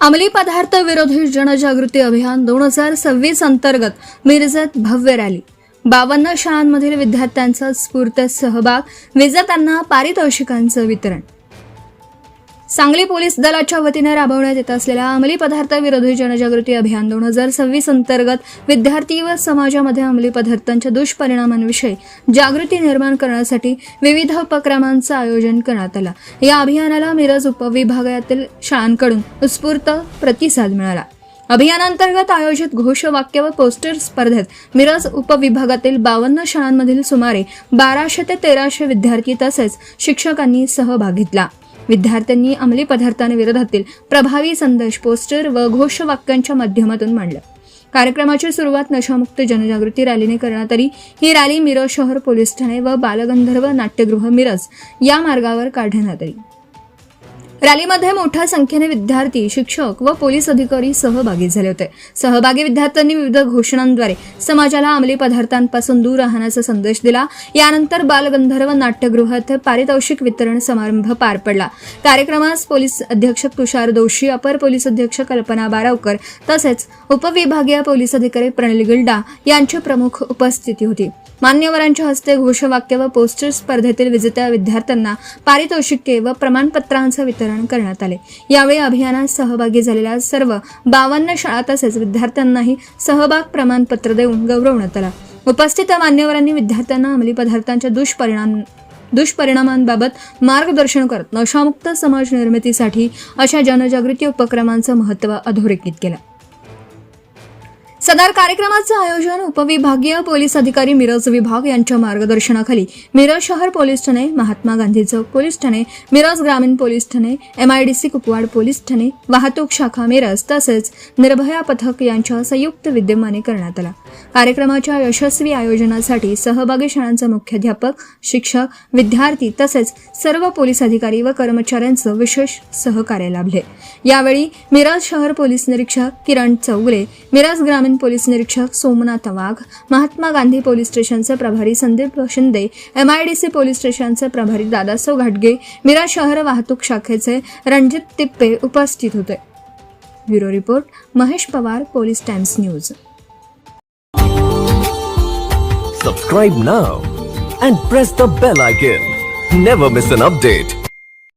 अंमली पदार्थ विरोधी जनजागृती अभियान 2026 अंतर्गत मिरजेत भव्य रॅली, 52 शाळांमधील विद्यार्थ्यांचा स्फूर्त सहभाग, विजेत्यांना पारितोषिकांचं वितरण. सांगली पोलीस दलाच्या वतीने राबवण्यात येत असलेल्या अंमली पदार्थ विरोधी जनजागृती अभियान 2026 अंतर्गत विद्यार्थी व समाजामध्ये अंमली पदार्थांच्या दुष्परिणामांविषयी जागृती निर्माण करण्यासाठी विविध उपक्रमांचं आयोजन करण्यात आलं. या अभियानाला मिरज उपविभागातील शाळांकडून उत्स्फूर्त प्रतिसाद मिळाला. अभियानांतर्गत आयोजित घोषवाक्य व पोस्टर स्पर्धेत मिरज उपविभागातील 52 शाळांमधील सुमारे 1200 ते 1300 विद्यार्थी तसेच शिक्षकांनी सहभाग घेतला. विद्यार्थ्यांनी अंमली पदार्थांविरोधातील प्रभावी संदेश पोस्टर व घोषवाक्यांच्या माध्यमातून मांडले. कार्यक्रमाची सुरुवात नशामुक्त जनजागृती रॅलीने करण्यात आली. ही रॅली मिरज शहर पोलीस ठाणे व बालगंधर्व नाट्यगृह मिरज या मार्गावर काढण्यात आली. रॅलीमध्ये मोठ्या संख्येने विद्यार्थी, शिक्षक व पोलीस अधिकारी सहभागी झाले होते. सहभागी विद्यार्थ्यांनी विविध घोषणांद्वारे समाजाला अंमली पदार्थांपासून दूर राहण्याचा संदेश दिला. यानंतर बालगंधर्व नाट्यगृहात पारितोषिक वितरण समारंभ पार पडला. कार्यक्रमास पोलीस अधीक्षक तुषार दोशी, अपर पोलीस अधीक्षक कल्पना बारावकर तसेच उपविभागीय पोलीस अधिकारी प्रणिल गिल्डा यांची प्रमुख उपस्थिती होती. मान्यवरांच्या हस्ते घोषवाक्य व पोस्टर स्पर्धेतील विजेत्या विद्यार्थ्यांना पारितोषिके व प्रमाणपत्रांचं वितरण करण्यात आले. यावेळी अभियानात सहभागी झालेल्या सर्व 52 शाळा तसेच विद्यार्थ्यांनाही सहभाग प्रमाणपत्र देऊन गौरवण्यात आला. उपस्थित मान्यवरांनी विद्यार्थ्यांना अंमली पदार्थांच्या दुष्परिणामांबाबत मार्गदर्शन करत नशामुक्त समाज निर्मितीसाठी अशा जनजागृती उपक्रमांचं महत्त्व अधोरेखित केलं. सदर कार्यक्रमाचं आयोजन उपविभागीय पोलीस अधिकारी मिरज विभाग यांच्या मार्गदर्शनाखाली मिरज शहर पोलीस ठाणे, महात्मा गांधी चौक पोलीस ठाणे, मिरज ग्रामीण police Thane, MIDC Kupwad police Thane, वाहतूक शाखा मिरज तसेच निर्भया पथक यांच्या संयुक्त विद्यमाने करण्यात आला. कार्यक्रमाच्या यशस्वी आयोजनासाठी सहभागी शाळांचे मुख्याध्यापक, शिक्षक, विद्यार्थी तसेच सर्व पोलीस अधिकारी व कर्मचाऱ्यांचं विशेष सहकार्य लाभले. यावेळी मिरज शहर पोलीस निरीक्षक किरण चौगुले, मिरज ग्रामीण पोलीस निरीक्षक सोमनाथ वाघ, महात्मा गांधी पोलीस स्टेशनचे प्रभारी संदीप शिंदे, MIDC पोलीस स्टेशनचे प्रभारी दादासाहेब घाटगे, मिरज शहर वाहतूक शाखेचे रणजित तिप्पे उपस्थित होते. Bureau report Mahesh Pawar, police times news. Subscribe now and press the bell icon. Never miss an update.